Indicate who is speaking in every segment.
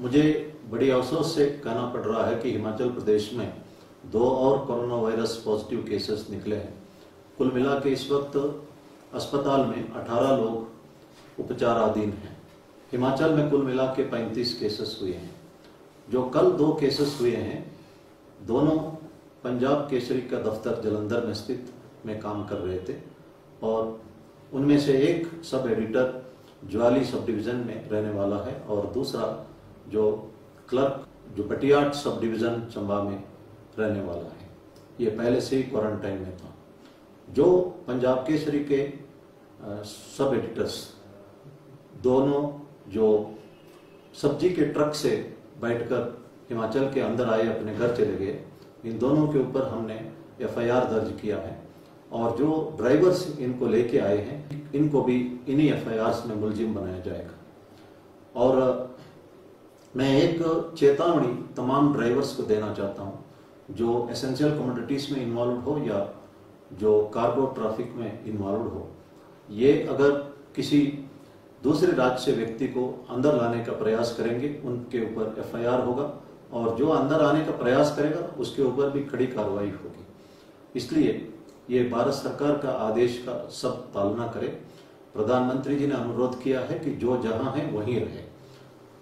Speaker 1: मुझे बड़ी अफसोस से कहना पड़ रहा है कि हिमाचल प्रदेश में 2 और कोरोना वायरस पॉजिटिव केसेस निकले हैं। कुल मिला के इस वक्त अस्पताल में 18 लोग उपचाराधीन हैं। हिमाचल में कुल मिला के 35 केसेस हुए हैं। जो कल 2 केसेस हुए हैं, दोनों पंजाब केसरी का दफ्तर जलंधर में स्थित में काम कर रहे थे और उनमें से एक sub editor Jawali sub division में रहने वाला है और दूसरा जो क्लर्क जो पटियाट सब डिवीजन चंबा में रहने वाला है। ये पहले से ही क्वारंटाइन में था। जो पंजाब केसरी के सब एडिटर्स दोनों जो सब्जी के ट्रक से बैठकर हिमाचल के अंदर आए, अपने घर चले गए, इन दोनों के ऊपर हमने एफआईआर दर्ज किया है और जो ड्राइवर्स इनको लेके आए हैं इनको भी इन्हीं एफआईआर में मुलजिम बनाया जाएगा। और मैं एक चेतावनी तमाम ड्राइवर्स को देना चाहता हूं जो एसेंशियल कमोडिटीज में इन्वॉल्व हो या जो कार्गो ट्रैफिक में इन्वॉल्व हो। ये अगर किसी दूसरे राज्य से व्यक्ति को अंदर लाने का प्रयास करेंगे उनके ऊपर एफआईआर होगा और जो अंदर आने का प्रयास करेगा उसके ऊपर भी कड़ी कार्रवाई होगी। इसलिए ये भारत सरकार का आदेश का सब पालना करें। प्रधानमंत्री जी ने अनुरोध किया है कि जो जहां है वहीं रहे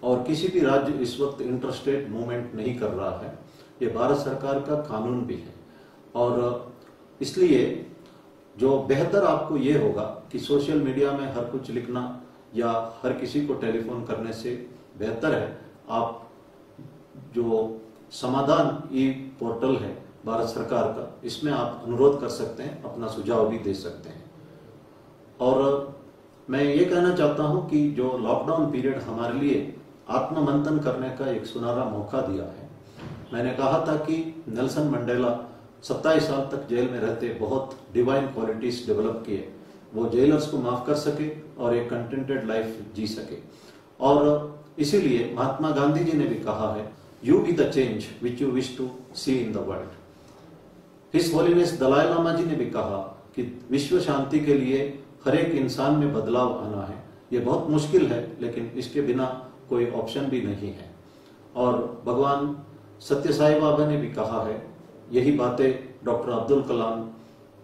Speaker 1: और किसी भी राज्य इस वक्त इंटरस्टेट मूवमेंट नहीं कर रहा है। ये भारत सरकार का कानून भी है और इसलिए जो बेहतर आपको ये होगा कि सोशल मीडिया में हर कुछ लिखना या हर किसी को टेलीफोन करने से बेहतर है आप जो समाधान ई पोर्टल है भारत सरकार का, इसमें आप अनुरोध कर सकते हैं, अपना सुझाव भी दे सकते हैं। और मैं ये कहना चाहता हूं कि जो लॉकडाउन पीरियड हमारे लिए आत्ममंथन करने का एक सुनहरा मौका दिया है। मैंने कहा था कि नेल्सन मंडेला 27 साल तक जेल में रहते बहुत डिवाइन क्वालिटीज डेवलप किए, वो जेलर्स को माफ कर सके और एक कंटेंटेड लाइफ जी सके। और इसीलिए महात्मा गांधी जी ने भी कहा है, you be the change which you wish to see in the world. His holiness Dalai Lama ji ने भी कहा कि विश्व शांति के लिए हर एक इंसान में बदलाव आना है। ये बहुत मुश्किल है लेकिन इसके बिना कोई ऑप्शन भी नहीं है। और भगवान सत्य साई बाबा ने भी कहा है, यही बातें डॉक्टर अब्दुल कलाम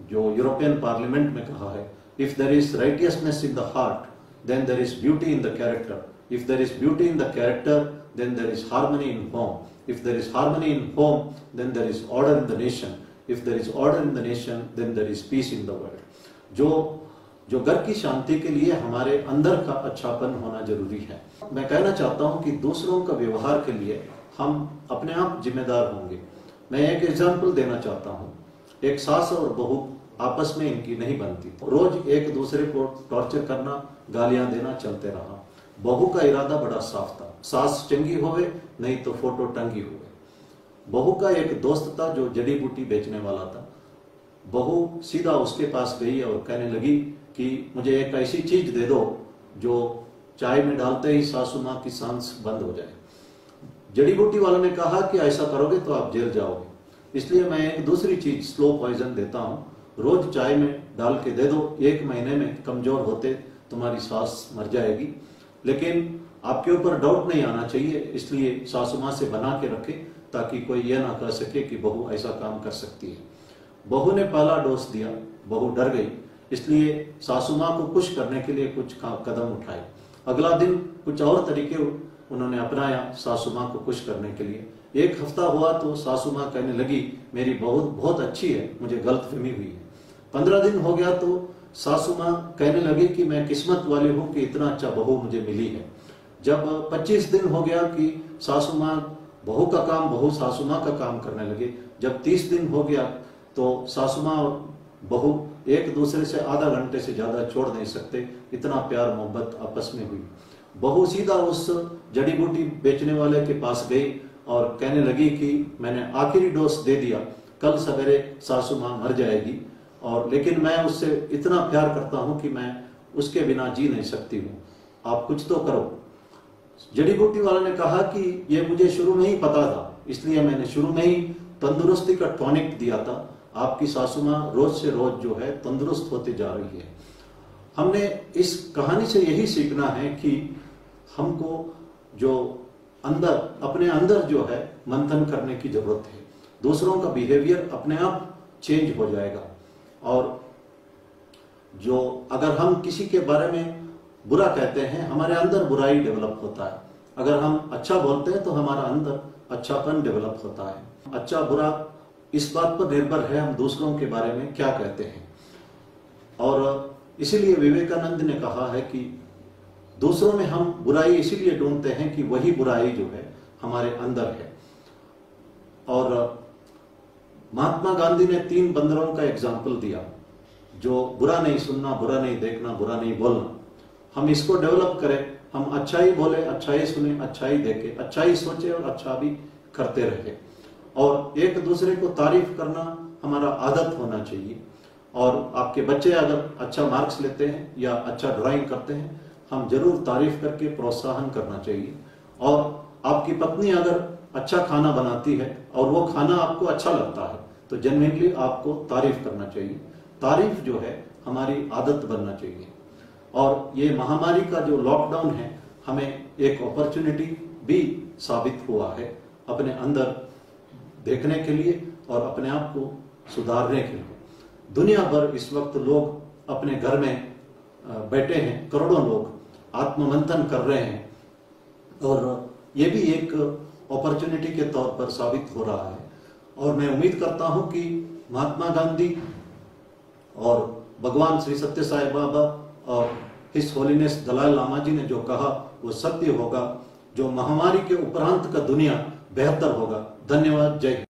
Speaker 1: जो यूरोपियन पार्लियामेंट में कहा है, if there is righteousness in the heart then there is beauty in the character, if there is beauty in the character then there is harmony in home, if there is harmony in home then there is order in the nation, if there is order in the nation then there is peace in the world. जो घर की शांति के लिए हमारे अंदर का अच्छापन होना जरूरी है। मैं कहना चाहता हूं कि दूसरों का व्यवहार के लिए हम अपने आप जिम्मेदार होंगे। मैं एक एग्जाम्पल देना चाहता हूं। एक सास और बहू आपस में इनकी नहीं बनती, रोज एक दूसरे को टॉर्चर करना, गालियां देना चलते रहा। बहू का इरादा बड़ा साफ था, सास चंगी होवे नहीं तो फोटो टंगी होवे। बहू का एक दोस्त था जो जड़ी बूटी बेचने वाला था। बहू सीधा उसके पास गई और कहने लगी कि मुझे एक ऐसी चीज दे दो जो चाय में डालते ही सासू माँ की सांस बंद हो जाए। जड़ी बूटी वाले ने कहा कि ऐसा करोगे तो आप जेल जाओगे, इसलिए मैं एक दूसरी चीज स्लो पॉइजन देता हूँ, रोज चाय में डाल के दे दो, 1 महीने में कमजोर होते तुम्हारी सास मर जाएगी। लेकिन आपके ऊपर डाउट नहीं आना चाहिए, इसलिए सासू माँ से बना के रखे ताकि कोई यह ना कह सके कि बहू ऐसा काम कर सकती है। बहू ने पहला डोज दिया, बहू डर गई, इसलिए सासू माँ को खुश करने के लिए कुछ कदम उठाए। अगला दिन कुछ और तरीके उन्होंने अपनाया सासू माँ को खुश करने के लिए। 1 हफ्ता हुआ तो सासू माँ कहने लगी मेरी बहू बहुत अच्छी है, मुझे गलतफहमी हुई है। 15 दिन हो गया तो सासू माँ कहने लगी कि मैं किस्मत वाली हूँ कि इतना अच्छा बहू मुझे मिली है। जब 25 दिन हो गया कि सासू माँ बहू का काम बहू सासू माँ का काम करने लगे। जब 30 दिन हो गया तो सासू माँ और बहू एक दूसरे से आधा घंटे से ज्यादा छोड़ नहीं सकते, इतना प्यार मोहब्बत आपस में हुई। बहू सीधा उस जड़ी बूटी बेचने वाले के पास गई और कहने लगी कि मैंने आखिरी डोज दे दिया, कल सवेरे सासू माँ मर जाएगी और लेकिन मैं उससे इतना प्यार करता हूं कि मैं उसके बिना जी नहीं सकती हूँ, आप कुछ तो करो। जड़ी बूटी वाले ने कहा कि ये मुझे शुरू में ही पता था, इसलिए मैंने शुरू में ही तंदुरुस्ती का टॉनिक दिया था। आपकी सासू माँ रोज से रोज जो है तंदुरुस्त होती जा रही है। हमने इस कहानी से यही सीखना है कि हमको जो अंदर अपने अंदर जो है मंथन करने की जरूरत है। दूसरों का बिहेवियर अपने आप चेंज हो जाएगा। और जो अगर हम किसी के बारे में बुरा कहते हैं, हमारे अंदर बुराई डेवलप होता है। अगर हम अच्छा बोलते हैं तो हमारा अंदर अच्छापन डेवलप होता है। अच्छा बुरा इस बात पर निर्भर है हम दूसरों के बारे में क्या कहते हैं। और इसीलिए विवेकानंद ने कहा है कि दूसरों में हम बुराई इसीलिए ढूंढते हैं कि वही बुराई जो है हमारे अंदर है। और महात्मा गांधी ने 3 बंदरों का एग्जाम्पल दिया, जो बुरा नहीं सुनना, बुरा नहीं देखना, बुरा नहीं बोलना। हम इसको डेवलप करें, हम अच्छा ही बोले, अच्छा ही सुने, अच्छा ही देखे, अच्छा ही सोचे और अच्छा भी करते रहे। और एक दूसरे को तारीफ करना हमारा आदत होना चाहिए। और आपके बच्चे अगर अच्छा मार्क्स लेते हैं या अच्छा ड्राइंग करते हैं, हम जरूर तारीफ करके प्रोत्साहन करना चाहिए। और आपकी पत्नी अगर अच्छा खाना बनाती है और वो खाना आपको अच्छा लगता है तो जेन्युइनली आपको तारीफ करना चाहिए। तारीफ जो है हमारी आदत बनना चाहिए। और ये महामारी का जो लॉकडाउन है हमें एक अपॉर्चुनिटी भी साबित हुआ है अपने अंदर देखने के लिए और अपने आप को सुधारने के लिए। दुनिया भर इस वक्त लोग अपने घर में बैठे हैं, करोड़ों लोग आत्ममंथन कर रहे हैं और ये भी एक अपॉर्चुनिटी के तौर पर साबित हो रहा है। और मैं उम्मीद करता हूं कि महात्मा गांधी और भगवान श्री सत्य साई बाबा और हिज होलीनेस दलाई लामा जी ने जो कहा वो सत्य होगा। जो महामारी के उपरांत का दुनिया बेहतर होगा। धन्यवाद। जय हिंद।